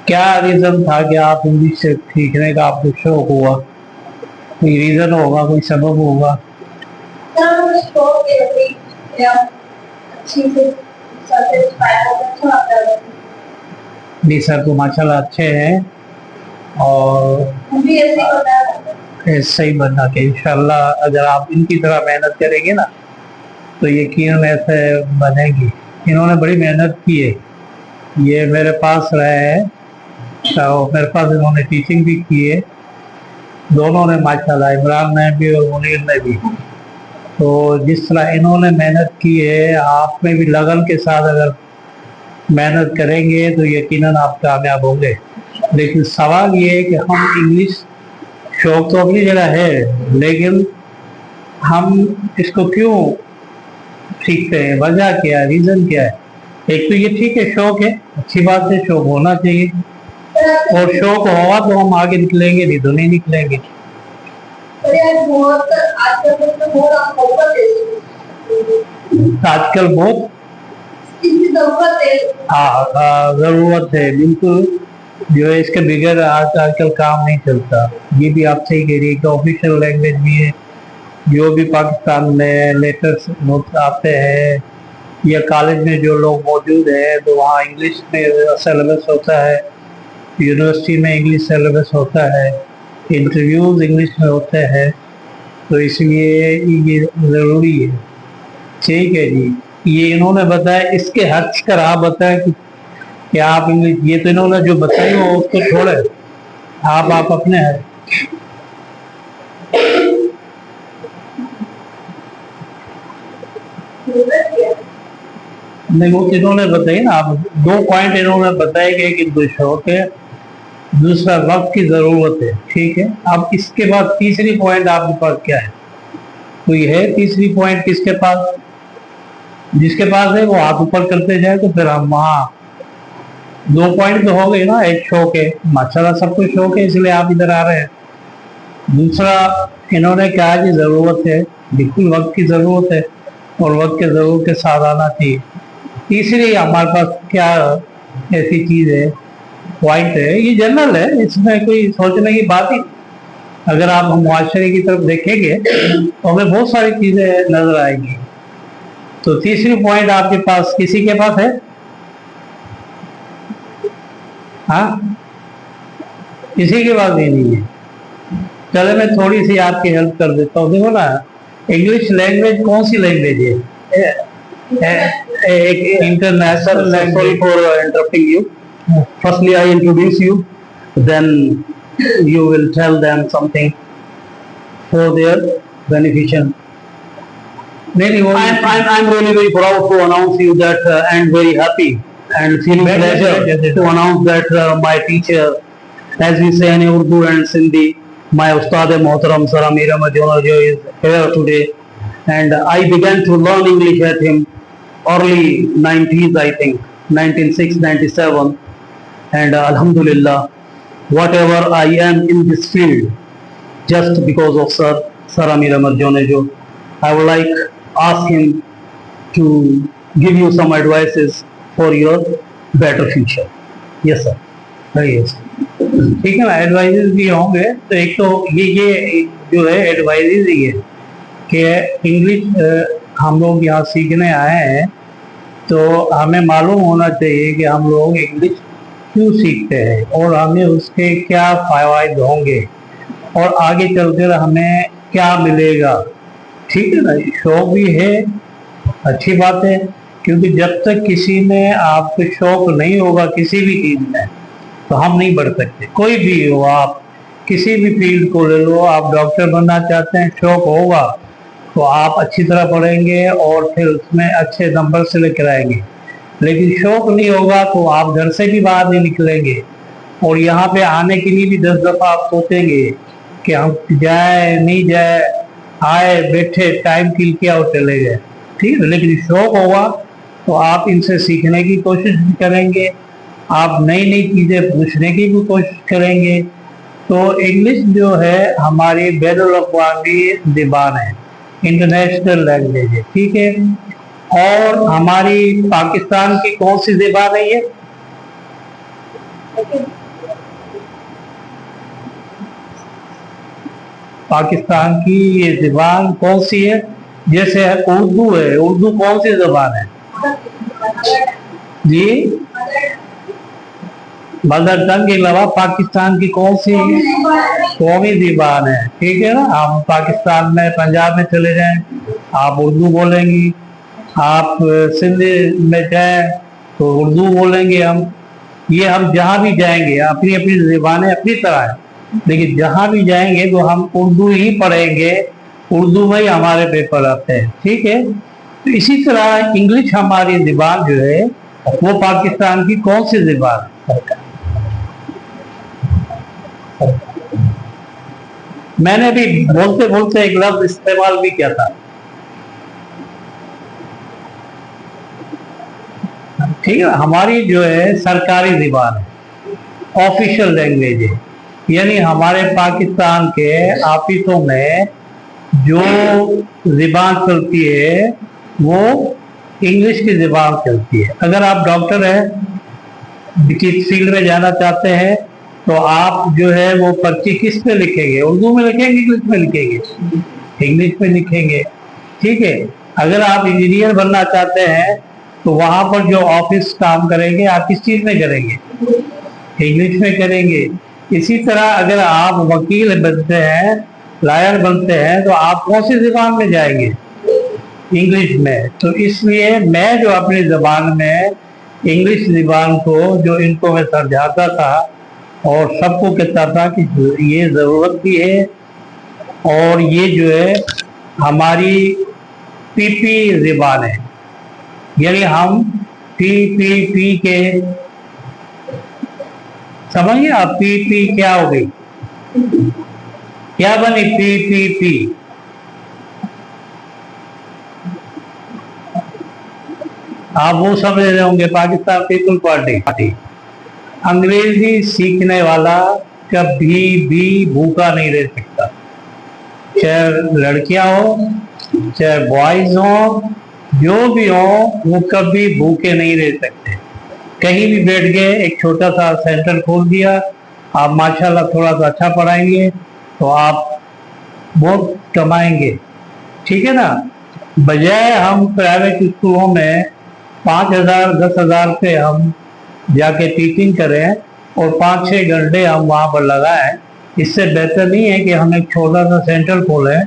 क्या रीजन था कि आप इंग्लिश सीखने का आपको शौक हुआ? कोई रीजन होगा, कोई सबब होगा? जी सर, तो माशाल्लाह अच्छे हैं और ऐसे ही बनना चाहिए इंशाल्लाह। अगर आप इनकी तरह मेहनत करेंगे ना तो यकीनन ऐसे बनेगी। इन्होंने बड़ी मेहनत की है, ये मेरे पास रहे हैं तो मेरे पास इन्होंने टीचिंग भी की है, दोनों ने माशाल्लाह, इमरान ने भी और मुनीर ने भी। तो जिस तरह इन्होंने मेहनत की है, आप में भी लगन के साथ अगर मेहनत करेंगे तो यकीनन आप कामयाब होंगे। लेकिन सवाल ये है कि हम इंग्लिश, शौक तो अपनी जगह है, लेकिन हम इसको क्यों सीखते हैं? वजह क्या है, रीजन क्या है? एक तो ये ठीक है, शौक है, अच्छी बात है, शौक होना चाहिए, और शौक होगा तो हम आगे निकलेंगे, नहीं तो नहीं निकलेंगे। आजकल बहुत जरूरत है, बिल्कुल। जो है इसके बगैर आजकल काम नहीं चलता। ये भी आप सही कह रही है कि ऑफिशियल लैंग्वेज भी है। जो भी पाकिस्तान में लेटेस्ट नोट्स आते हैं या कॉलेज में जो लोग मौजूद हैं तो वहाँ इंग्लिश में सिलेबस होता है, यूनिवर्सिटी में इंग्लिश सिलेबस होता है, इंटरव्यूज इंग्लिश में होते हैं, तो इसलिए ये ज़रूरी है। ठीक है जी, ये इन्होंने बताया, इसके हट कर आप बताएं कि आप इंग्लिश, ये तो इन्होंने जो बताई वो उसको छोड़े, आप अपने हैं। नहीं, वो इन्होंने बताई ना, आप दो पॉइंट इन्होंने बताए कि एक तो शौक है, दूसरा वक्त की जरूरत है। ठीक है, अब इसके बाद तीसरी पॉइंट आपके पास क्या है? कोई है तीसरी पॉइंट किसके पास? जिसके पास है वो हाथ ऊपर करते जाए तो फिर हम वहाँ, दो पॉइंट तो हो गए ना। एक शौक है, माशाल्लाह सबको शौक है इसलिए आप इधर आ रहे हैं। दूसरा इन्होंने कहा कि जरूरत है, बिल्कुल वक्त की जरूरत है और वक्त के जरूरत के साथ आना चाहिए। तीसरी हमारे पास क्या ऐसी चीज है, पॉइंट है, ये जनरल है, इसमें कोई सोचने की बात ही। अगर आप हम मुआशरे की तरफ देखेंगे तो हमें बहुत सारी चीजें नजर आएंगी। तो तीसरी पॉइंट आपके पास किसी के पास है? हाँ, किसी के पास भी नहीं है। चले मैं थोड़ी सी आपकी हेल्प कर देता हूँ। देखो ना, इंग्लिश लैंग्वेज कौन सी लैंग्वेज है? एक international language. Sorry for interrupting you. Firstly, I introduce you, then you will tell them something for their beneficial. नहीं, वो I'm really very proud to announce you that and very happy and feeling pleasure to announce that my teacher, as we say in Urdu and Sindhi, my Ustad Mohtaram Sir Amir Ahmad Jonajo is here today, and I began to learn English at him early 90s, I think 1996, 97, and Alhamdulillah, whatever I am in this field, just because of Sir Amir Ahmad Jonajo. I would like ask him to give you some advices for your better future. Yes, sir. yes. ठीक है ना, advises भी होंगे। तो एक तो ये जो है एडवाइजेस ही है कि इंग्लिश हम लोग यहाँ सीखने आए हैं तो हमें मालूम होना चाहिए कि हम लोग इंग्लिश क्यों सीखते हैं और हमें उसके क्या फायदे होंगे और आगे चलकर हमें क्या मिलेगा। ठीक है ना, शौक भी है, अच्छी बात है, क्योंकि जब तक किसी में आपको शौक नहीं होगा किसी भी चीज में तो हम नहीं बढ़ सकते। कोई भी हो, आप किसी भी फील्ड को ले लो, आप डॉक्टर बनना चाहते हैं, शौक होगा तो आप अच्छी तरह पढ़ेंगे और फिर उसमें अच्छे नंबर से लेकर आएंगे। लेकिन शौक नहीं होगा तो आप घर से भी बाहर नहीं निकलेंगे और यहाँ पे आने के लिए भी 10 दफा आप सोचेंगे कि हम जाए नहीं जाए, आए बैठे टाइम किल किया और चले गए। ठीक है, लेकिन शौक होगा तो आप इनसे सीखने की कोशिश भी करेंगे, आप नई नई चीजें पूछने की भी कोशिश करेंगे। तो इंग्लिश जो है हमारी बैनुल-अक़वामी ज़बान है, इंटरनेशनल लैंग्वेज है। ठीक है, और हमारी पाकिस्तान की कौन सी ज़बान है ये? पाकिस्तान की ये ज़बान कौन सी है? जैसे उर्दू है, उर्दू कौन सी ज़बान है जी? मदर टंग के अलावा पाकिस्तान की कौन सी कौमी ज़बान है? ठीक है ना। हम पाकिस्तान में पंजाब में चले जाएं, आप उर्दू बोलेंगी। आप सिंध में जाएं तो उर्दू बोलेंगे हम। ये हम जहाँ भी जाएंगे, अपनी अपनी ज़बानें अपनी तरह है, लेकिन जहाँ भी जाएंगे तो हम उर्दू ही पढ़ेंगे, उर्दू में ही हमारे पेपर आते हैं। ठीक है। तो इसी तरह इंग्लिश हमारी ज़बान जो है वो पाकिस्तान की कौन सी ज़बान है? मैंने भी बोलते बोलते एक लफ्ज इस्तेमाल भी किया था। ठीक है। हमारी जो है सरकारी ज़बान है, ऑफिशियल लैंग्वेज है, यानी हमारे पाकिस्तान के ऑफिसों में जो ज़बान चलती है वो इंग्लिश की ज़बान चलती है। अगर आप डॉक्टर हैं, किस फील्ड में जाना चाहते हैं, तो आप जो है वो पर्ची किस पे लिखेंगे? उर्दू में लिखेंगे, इंग्लिश में लिखेंगे? इंग्लिश में लिखेंगे। ठीक है। अगर आप इंजीनियर बनना चाहते हैं तो वहां पर जो ऑफिस काम करेंगे आप किस चीज में करेंगे? इंग्लिश में करेंगे। इसी तरह अगर आप वकील बनते हैं, लॉयर बनते हैं, तो आप कौन सी ज़बान में जाएंगे? इंग्लिश में। तो इसलिए मैं जो अपनी ज़बान में इंग्लिश ज़बान को जो इनको मैं समझाता था और सबको कहता था कि ये ज़रूरत भी है और ये जो है हमारी पीपी ज़बान है, यानी हम पी के समझिए आप। पी क्या हो गई? क्या बनी? पी आप वो समझ रहे होंगे, पाकिस्तान पीपल पार्टी। अंग्रेजी सीखने वाला कभी भी भूखा नहीं रह सकता, चाहे लड़कियां हो चाहे बॉयज हो, जो भी हो, वो कभी भूखे नहीं रह सकते। कहीं भी बैठ गए, एक छोटा सा सेंटर खोल दिया, आप माशाल्लाह थोड़ा सा अच्छा पढ़ाएंगे तो आप बहुत कमाएंगे। ठीक है ना। बजाय हम प्राइवेट स्कूलों में 5,000 10,000 पे हम जाके टीचिंग करें और 5-6 घंटे हम वहाँ पर लगाएं, इससे बेहतर नहीं है कि हम एक छोटा सा सेंटर खोलें।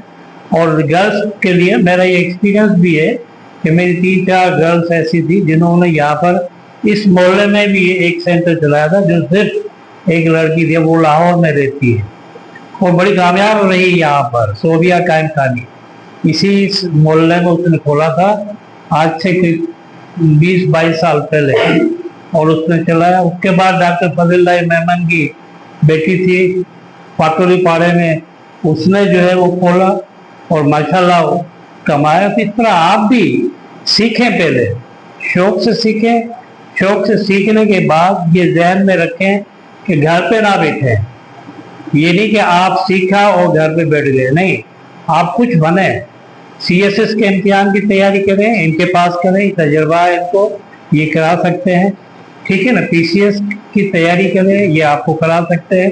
और गर्ल्स के लिए मेरा ये एक्सपीरियंस भी है कि मेरी 3-4 गर्ल्स ऐसी थी जिन्होंने यहाँ पर इस मोहल्ले में भी एक सेंटर चलाया था, जो सिर्फ एक लड़की थी, वो लाहौर में रहती है और बड़ी कामयाब रही यहाँ पर। सोबिया कायम खानी इसी मोहल्ले में उसने खोला था, आज से 20-22 साल पहले, और उसने चलाया। उसके बाद डॉक्टर फजल मेमन की बेटी थी पाटोली पाड़े में, उसने जो है वो खोला और माशाल्लाह कमाया। तो इस तरह आप भी सीखें, पहले शौक से सीखें। शौक से सीखने के बाद ये ध्यान में रखें कि घर पे ना बैठे। ये नहीं कि आप सीखा और घर पे बैठ गए, नहीं, आप कुछ बने। CSS के इम्तिहान की तैयारी करें, इनके पास करें, तजर्बा है इनको, ये करा सकते हैं। ठीक है ना। PCS की तैयारी करें, ये आपको करा सकते हैं।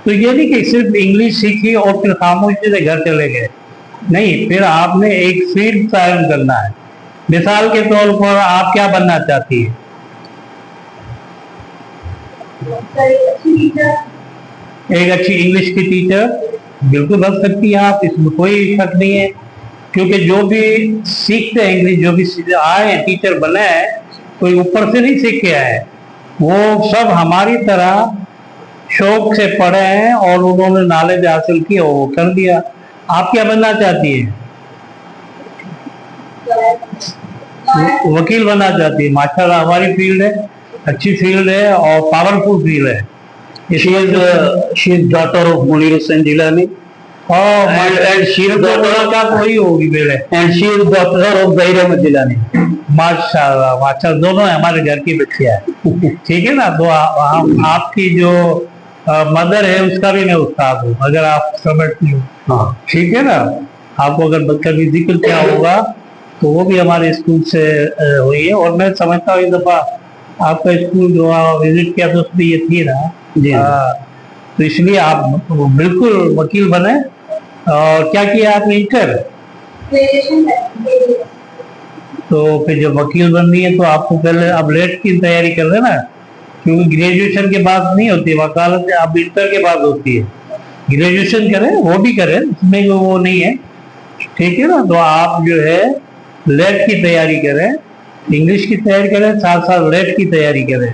तो ये नहीं कि सिर्फ इंग्लिश सीखी और फिर खामोशी से घर चले गए, नहीं, फिर आपने एक फील्ड चयन करना है। मिसाल के तौर पर आप क्या बनना चाहती है? एक अच्छी इंग्लिश की टीचर बिल्कुल बन सकती है आप, इसमें कोई शक नहीं है। क्योंकि जो भी सीखते हैं इंग्लिश, जो भी आए हैं टीचर बने हैं, कोई ऊपर से नहीं सीख के आए, वो सब हमारी तरह शौक से पढ़े हैं और उन्होंने नॉलेज हासिल की और वो कर दिया। आप क्या बनना चाहती हैं? वकील बनना चाहती है। माशाल्लाह हमारी फील्ड है, अच्छी फील्ड है और पावरफुल फील्ड है। she is daughter of Munir Hussain Jilani, and she is वही होगी मेरे, and she is daughter of Zahir Ahmad Jilani. माशाल्लाह माशाल्लाह, दोनों हमारे घर की बच्चियां हैं। ठीक है ना। तो आपकी जो मदर है उसका भी मैं उस्ताद हूँ, अगर आप समझती हो। हाँ ठीक है ना। आपको अगर कभी जिक्र क्या होगा तो वो भी हमारे स्कूल से हुई है। और मैं समझता हूँ एक दफा आपका स्कूल जो विजिट किया तो उसमें ये थी ना। जी हाँ। हाँ, तो इसलिए आप बिल्कुल वकील बने। और क्या किया आपने, इंटर? तो फिर जब वकील बननी है तो आपको पहले अब लेट की तैयारी कर लेना, क्योंकि ग्रेजुएशन के बाद नहीं होती वकालत, अब इंटर के बाद होती है। ग्रेजुएशन करें, वो भी करें, उसमें वो नहीं है, ठीक है ना। तो आप जो है लेट की तैयारी करें, इंग्लिश की तैयारी करें, साथ साथ लेट की तैयारी करें।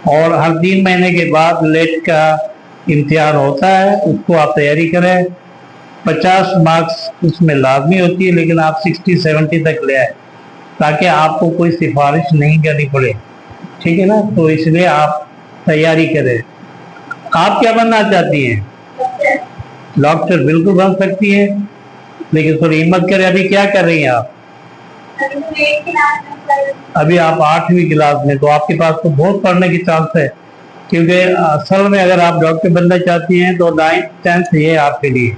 और हर 3 महीने के बाद लेट का इम्तिहान होता है, उसको आप तैयारी करें। 50 मार्क्स उसमें लाजमी होती है, लेकिन आप 60-70 तक ले आए, ताकि आपको कोई सिफारिश नहीं करनी पड़े, ठीक है ना। तो इसलिए आप तैयारी करें। आप क्या बनना चाहती हैं? डॉक्टर बिल्कुल बन सकती हैं, लेकिन थोड़ी हिम्मत करें। अभी क्या कर रही हैं आप? अभी आप 8वीं क्लास में, तो आपके पास तो बहुत पढ़ने की चांस है, क्योंकि असल में अगर आप डॉक्टर बनना चाहती हैं तो 9th-10th ये आपके लिए,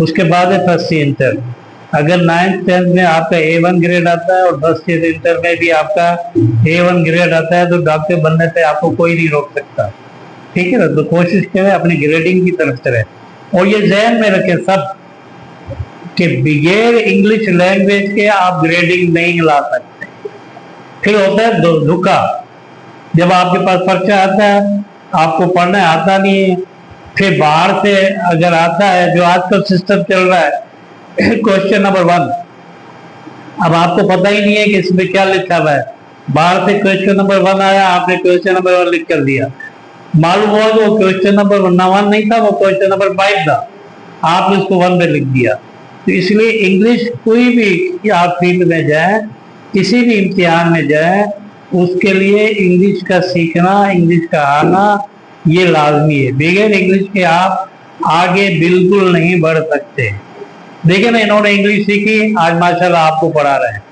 उसके बाद है फर्स्ट ईयर इंटर। अगर 9th-10th में आपका A1 ग्रेड आता है और फर्स्ट ईयर इंटर में भी आपका A1 ग्रेड आता है, तो डॉक्टर बनने से आपको कोई नहीं रोक सकता, ठीक है ना। तो कोशिश करें अपनी ग्रेडिंग की तरफ करें, और ये जहन में रखें सब कि बगैर इंग्लिश लैंग्वेज के आप ग्रेडिंग नहीं ला सकते। फिर होता है धोखा, जब आपके पास पर्चा आता है, आपको पढ़ना आता नहीं है, फिर बाहर से अगर आता है, जो आजकल सिस्टम चल रहा है क्वेश्चन नंबर 1, अब आपको पता ही नहीं है कि इसमें क्या लिखा हुआ है। बाहर से क्वेश्चन नंबर 1 आया, आपने क्वेश्चन नंबर 1 लिख कर दिया, मालूम हुआ कि वो क्वेश्चन नंबर 1 नहीं था, वो क्वेश्चन नंबर 5 था, आपने उसको 1 पे लिख दिया। तो इसलिए इंग्लिश कोई भी आप फील्ड में जाए, किसी भी इम्तिहान में जाए, उसके लिए इंग्लिश का सीखना, इंग्लिश का आना ये लाजमी है। बगैर इंग्लिश के आप आगे बिल्कुल नहीं बढ़ सकते। देखिए ना, इन्होंने इंग्लिश सीखी, आज माशाल्लाह आपको पढ़ा रहे हैं।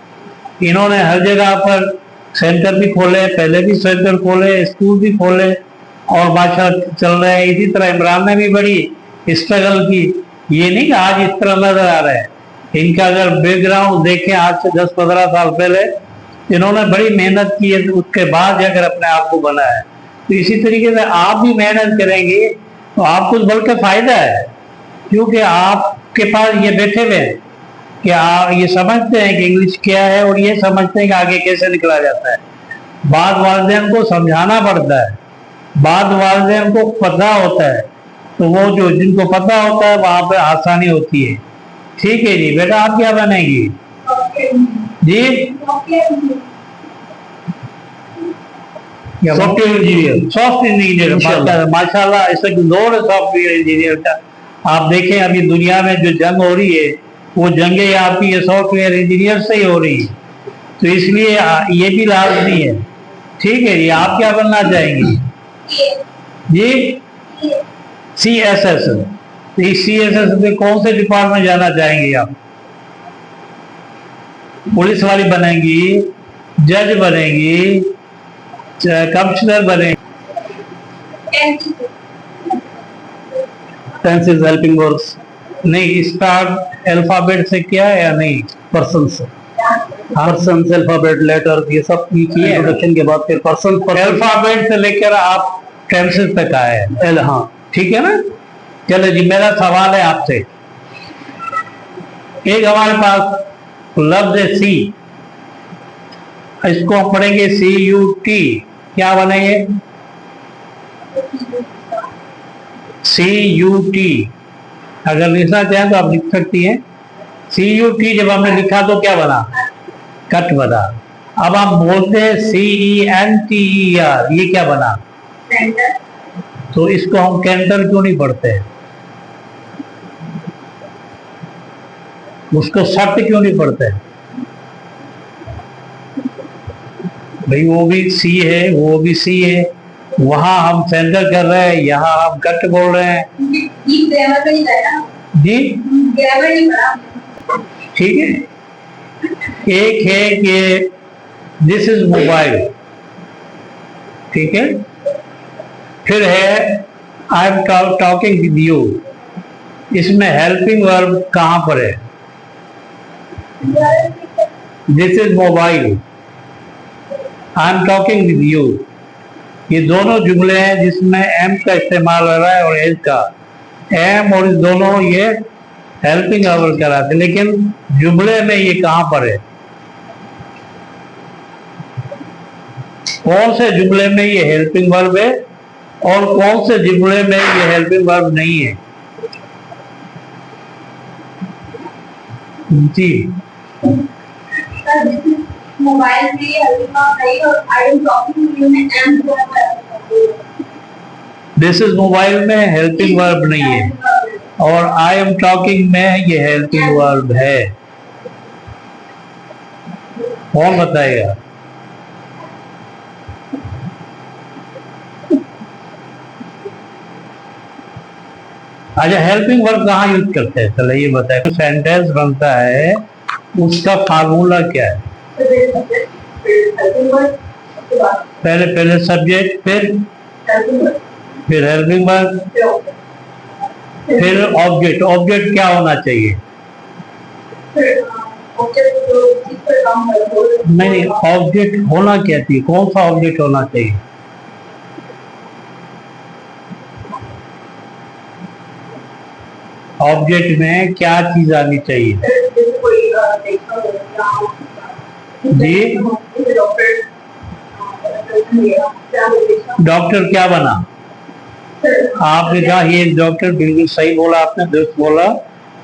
इन्होंने हर जगह पर सेंटर भी खोले, पहले भी सेंटर खोले, स्कूल भी खोले, और माशाल्लाह चल रहे हैं। इसी तरह इमरान ने भी बड़ी स्ट्रगल की, ये नहीं कि आज इस तरह नजर आ रहे हैं। इनका अगर बैकग्राउंड देखें आज से 10-15 साल पहले, इन्होंने बड़ी मेहनत की है, उसके बाद जाकर अपने आप को बना है। तो इसी तरीके से आप भी मेहनत करेंगे तो आपको बल्कि फायदा है, क्योंकि आपके पास ये बैठे हुए हैं कि आप ये समझते हैं कि इंग्लिश क्या है, और ये समझते हैं कि आगे कैसे निकला जाता है। बाद वालिदैन को समझाना पड़ता है, बाद वालिदैन को पता होता है, तो वो जो जिनको पता होता है वहां पे आसानी होती है। ठीक है जी। बेटा आप क्या बनेगी जी? Software engineer. सॉफ्टवेयर इंजीनियर, माशाल्लाह, इसका दौर है सॉफ्टवेयर इंजीनियर का। आप देखें अभी दुनिया में जो जंग हो रही है, वो जंगें आपकी ये सॉफ्टवेयर इंजीनियर से ही हो रही है, तो इसलिए ये भी लाजमी है। ठीक है जी। आप क्या बनना चाहेंगी जी? CSS। CSS में कौन से डिपार्टमेंट जाना चाहेंगी आप? पुलिस वाली बनेंगी, जज बनेगी, कमिश्नर बनेगी? टेंसेस, हेल्पिंग वर्ब्स नहीं, स्टार्ट अल्फाबेट से किया है या नहीं? पर्सन से। पर्सन, अल्फाबेट, लेटर, ये सब किए इंट्रोडक्शन के बाद फिर पर्सन, अल्फाबेट से लेकर आप टेंसेस तक आए हैं। हाँ, ठीक है ना। चलो जी, मेरा सवाल है आपसे। एक हमारे पास लफ्ज है सी, इसको हम पढ़ेंगे CUT, क्या बनेंगे? CUT। अगर लिखना चाहें तो आप लिख सकती हैं। CUT जब हमने लिखा तो क्या बना? कट बना। अब हम बोलते हैं CENTER, ये क्या बना? तो इसको हम कैंटर क्यों नहीं पढ़ते हैं? उसको सख्त क्यों नहीं पढ़ते? भाई वो भी सी है, वो भी सी है, वहां हम सेंटर कर रहे हैं, यहाँ हम कट बोल रहे हैं जी। ठीक है। एक है कि दिस इज मोबाइल, ठीक है। फिर है आई एम टॉकिंग विद यू, इसमें हेल्पिंग वर्ब कहां पर है? This is mobile, I am talking with you, ये दोनों जुमले हैं जिसमें एम का इस्तेमाल हो रहा है और एज का। एम और इस दोनों ये हेल्पिंग वर्ब कराते, लेकिन जुमले में ये कहां पर है? कौन से जुमले में ये हेल्पिंग वर्ब है और कौन से जुमले में ये हेल्पिंग वर्ब नहीं है? जी, मोबाइल में हेल्पिंग वर्ब नहीं और I am talking to you में एम दिस इज मोबाइल में हेल्पिंग वर्ब नहीं है और आई एम टॉकिंग में ये हेल्पिंग वर्ब है। कौन बताएगा? अच्छा, हेल्पिंग वर्ब कहाँ यूज करते हैं? चलो ये बताए। सेंटेंस बनता है उसका फार्मूला क्या है? पहले पहले सब्जेक्ट, फिर हेल्पिंग वर्ब, फिर ऑब्जेक्ट। ऑब्जेक्ट क्या होना चाहिए? नहीं, ऑब्जेक्ट होना क्या चाहिए? कौन सा ऑब्जेक्ट होना चाहिए? ऑब्जेक्ट में क्या चीज आनी चाहिए? जी, डॉक्टर क्या बना? आपने कहा ये डॉक्टर, बिल्कुल सही बोला आपने, दुरुस्त बोला,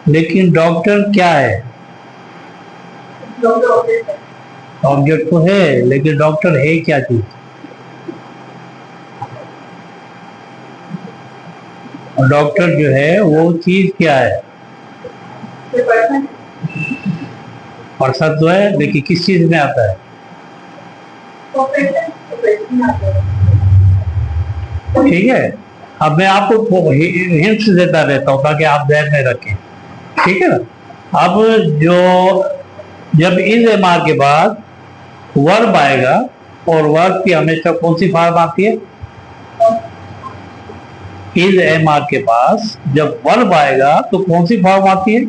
लेकिन डॉक्टर क्या है? ऑब्जेक्ट तो है, लेकिन डॉक्टर है क्या चीज? और डॉक्टर जो है वो चीज क्या है? पर्सन तो है, देखिए किस चीज में आता है? ठीक है, अब मैं आपको हिंट्स देता रहता हूँ ताकि आप ध्यान में रखें। ठीक है ना? अब जब इज एम आर के बाद वर्ब आएगा, और वर्ब की हमेशा कौन सी फॉर्म आती है? इज एम आर के पास जब वर्ब आएगा तो कौन सी फॉर्म आती है?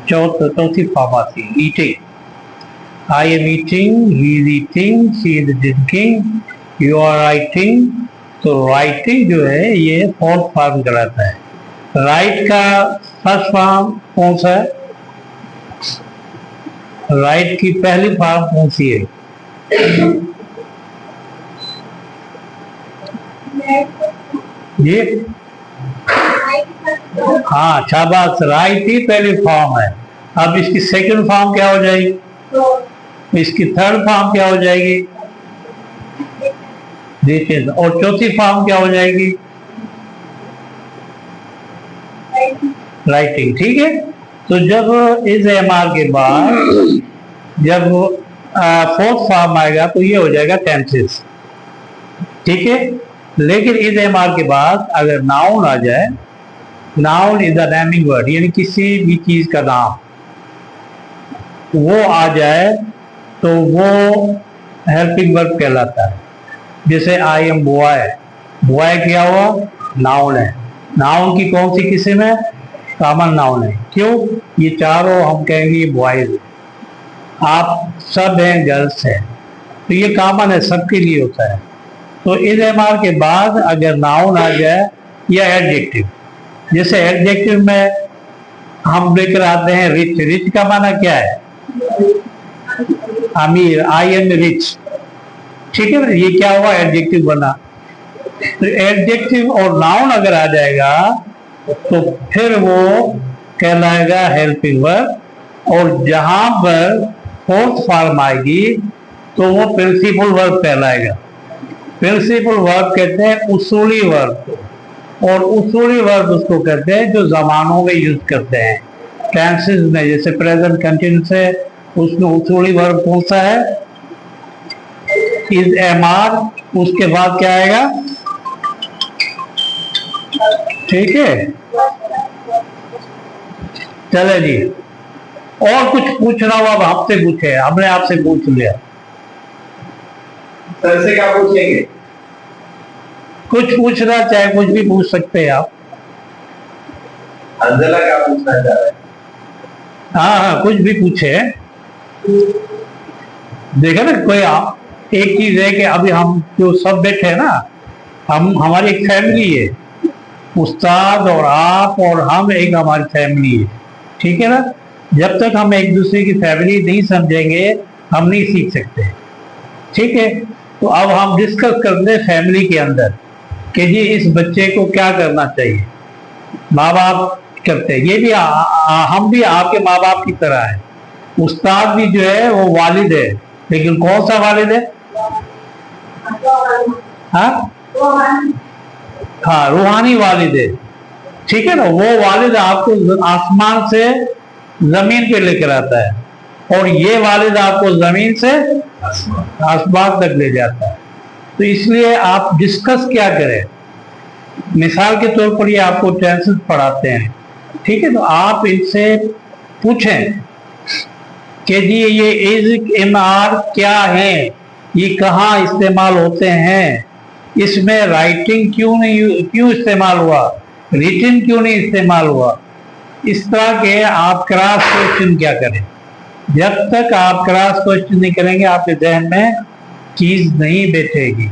चौथी फॉर्म आती है, eating. I am eating, he is eating, she is drinking, you are writing. तो राइटिंग जो है ये फोर्थ फॉर्म कहलाता है। राइट का फर्स्ट फॉर्म कौन सा है? राइट की पहली फॉर्म कौन सी है? ये हाँ, शाबाश, राइट ही पहली फॉर्म है। अब इसकी सेकंड फॉर्म क्या हो जाएगी? इसकी थर्ड फॉर्म क्या हो जाएगी? देखिए, और चौथी फॉर्म क्या हो जाएगी? राइटिंग। ठीक है, तो जब इज एम आर के बाद जब फोर्थ फॉर्म आएगा तो ये हो जाएगा टेंसेस। ठीक है, लेकिन इज एम आर के बाद अगर नाउन आ जाए, noun is the naming word, यानी किसी भी चीज का नाम वो आ जाए तो वो हेल्पिंग वर्ब कहलाता है। जैसे आई एम बॉय, बॉय क्या हुआ? नाउन है। नाउन की कौन सी किस्म है? कॉमन नाउन है। क्यों? ये चारों हम कहेंगे बॉयज, आप सब हैं गर्ल्स हैं, तो ये कॉमन है, सबके लिए होता है। तो इज एम आर के बाद अगर नाउन आ जाए या एडजेक्टिव, जैसे एडजेक्टिव में हम लेकर आते हैं रिच। रिच का माना क्या है? अमीर। I am rich. ठीक है ना, ये क्या हुआ? एडजेक्टिव बना। तो एडजेक्टिव और नाउन अगर आ जाएगा तो फिर वो कहलाएगा हेल्पिंग वर्ब, और जहां पर फोर्थ फॉर्म आएगी तो वो प्रिंसिपल वर्ब कहलाएगा। प्रिंसिपल वर्ब कहते हैं उसूली वर्ब को, और उसूली वर्ब उसको कहते हैं जो जमानों में यूज करते हैं। टेंसेस में जैसे प्रेजेंट कंटिन्यूअस है, उसमें उसूली वर्ब कौन सा है? Is am are. उसके बाद क्या आएगा? ठीक है, चले जी। और कुछ पूछना हो अब आपसे पूछे, हमने आपसे पूछ लिया। सर से क्या पूछेंगे? कुछ पूछना चाहे कुछ भी पूछ सकते हैं आप। अंजला क्या पूछना चाह रहे हैं? हाँ हाँ, कुछ भी पूछे। देखा ना, कोई एक चीज है कि अभी हम जो सब बैठे हैं ना, हम हमारी एक फैमिली है, उस्ताद और आप और हम एक हमारी फैमिली है, ठीक है ना। जब तक हम एक दूसरे की फैमिली नहीं समझेंगे हम नहीं सीख सकते, ठीक है। तो अब हम डिस्कस करते हैं फैमिली के अंदर कि जी इस बच्चे को क्या करना चाहिए। माँ बाप करते हैं, ये भी हम भी आपके माँ बाप की तरह है। उस्ताद भी जो है वो वालिद है, लेकिन कौन सा वालिद है? हाँ हाँ, रूहानी वालिद है, ठीक है ना। वो वालिद आपको आसमान से जमीन पे लेकर आता है, और ये वालिद आपको जमीन से आसमान तक ले जाता है। तो इसलिए आप डिस्कस क्या करें। मिसाल के तौर पर ये आपको टेंसेस पढ़ाते हैं, ठीक है, तो आप इनसे पूछें कि जी ये इज एम आर क्या है, ये कहाँ इस्तेमाल होते हैं, इसमें राइटिंग क्यों इस्तेमाल हुआ, रिटन क्यों नहीं इस्तेमाल हुआ। इस तरह के आप क्रॉस क्वेश्चन क्या करें। जब तक आप क्रॉस क्वेश्चन नहीं करेंगे आपके जहन में चीज नहीं बैठेगी,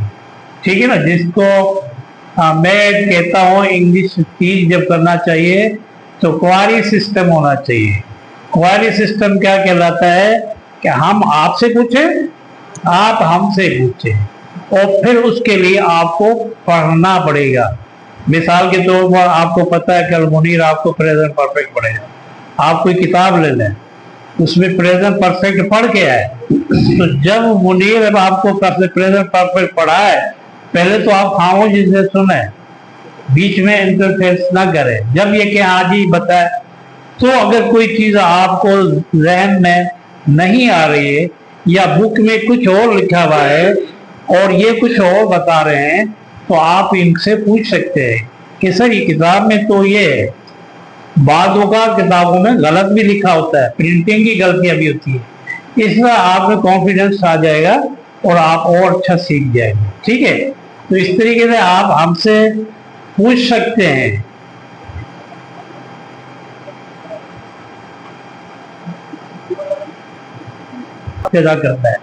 ठीक है ना। जिसको मैं कहता हूँ इंग्लिश स्पीच जब करना चाहिए तो क्वारी सिस्टम होना चाहिए। क्वारी सिस्टम क्या कहलाता है कि हम आपसे पूछें, आप हमसे पूछें, और फिर उसके लिए आपको पढ़ना पड़ेगा। मिसाल के तौर पर आपको पता है कल मुनीर आपको प्रेजेंट परफेक्ट पढ़ेगा, आप कोई किताब ले लें उसमें प्रेजेंट परफेक्ट पढ़ के आए, तो जब मुनीर आपको प्रेजेंट परफेक्ट पढ़ाए पहले तो आप खामोशी से सुने, बीच में इंटरफेरेंस ना करें। जब ये कि हाँ जी बताए, तो अगर कोई चीज आपको जहन में नहीं आ रही है या बुक में कुछ और लिखा हुआ है और ये कुछ और बता रहे हैं, तो आप इनसे पूछ सकते हैं कि सर ये किताब में तो ये है। बादों का किताबों में गलत भी लिखा होता है, प्रिंटिंग की गलतियां भी होती है। इस तरह आप में कॉन्फिडेंस आ जाएगा और आप और अच्छा सीख जाएंगे, ठीक है। तो इस तरीके से आप हमसे पूछ सकते हैं। पैदा करता है,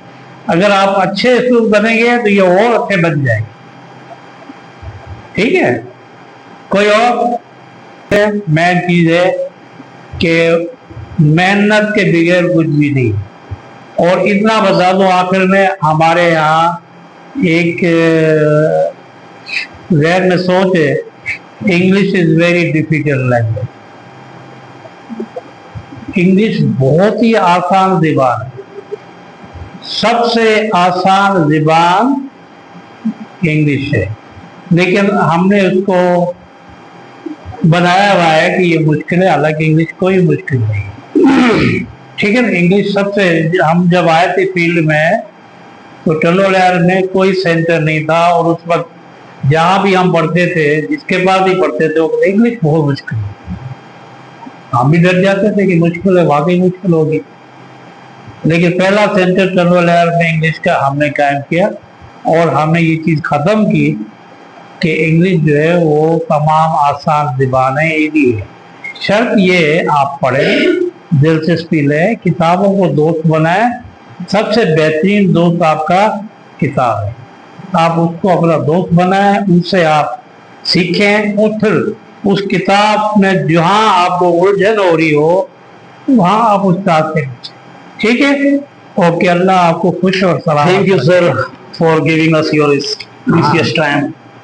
अगर आप अच्छे स्टूडेंट बनेंगे तो ये और अच्छे बन जाएंगे, ठीक है। कोई और मेन चीज है कि मेहनत के बगैर कुछ भी नहीं। और इतना बता दो आखिर में, हमारे यहाँ एक जहन में सोच है, English is very difficult language. English बहुत ही आसान ज़बान है, सबसे आसान ज़बान इंग्लिश है, लेकिन हमने उसको बनाया हुआ है कि ये मुश्किल है। हालांकि इंग्लिश कोई मुश्किल नहीं, ठीक है ना। इंग्लिश सबसे, हम जब आए थे फील्ड में तो टलोलियार में कोई सेंटर नहीं था, और उस वक्त जहाँ भी हम पढ़ते थे, जिसके पास भी पढ़ते थे, वो इंग्लिश बहुत मुश्किल है। हम भी डर जाते थे कि मुश्किल है, वाकई मुश्किल होगी। लेकिन पहला सेंटर टलोलियार में इंग्लिश का हमने कायम किया, और हमने ये चीज़ ख़त्म की कि इंग्लिश जो है वो तमाम आसान ज़बानें इजी है। शर्त ये है आप पढ़ें, दिलचस्पी लें, किताबों को दोस्त बनाएं। सबसे बेहतरीन दोस्त आपका किताब है, आप उसको अपना दोस्त बनाएं, उनसे आप सीखें, और फिर उस किताब में जहाँ आपको उलझन हो रही हो वहाँ आप उस्ताद से पूछें, ठीक है। ओके, अल्लाह आपको खुश और सलामत। Thank you, sir, for giving us your precious time.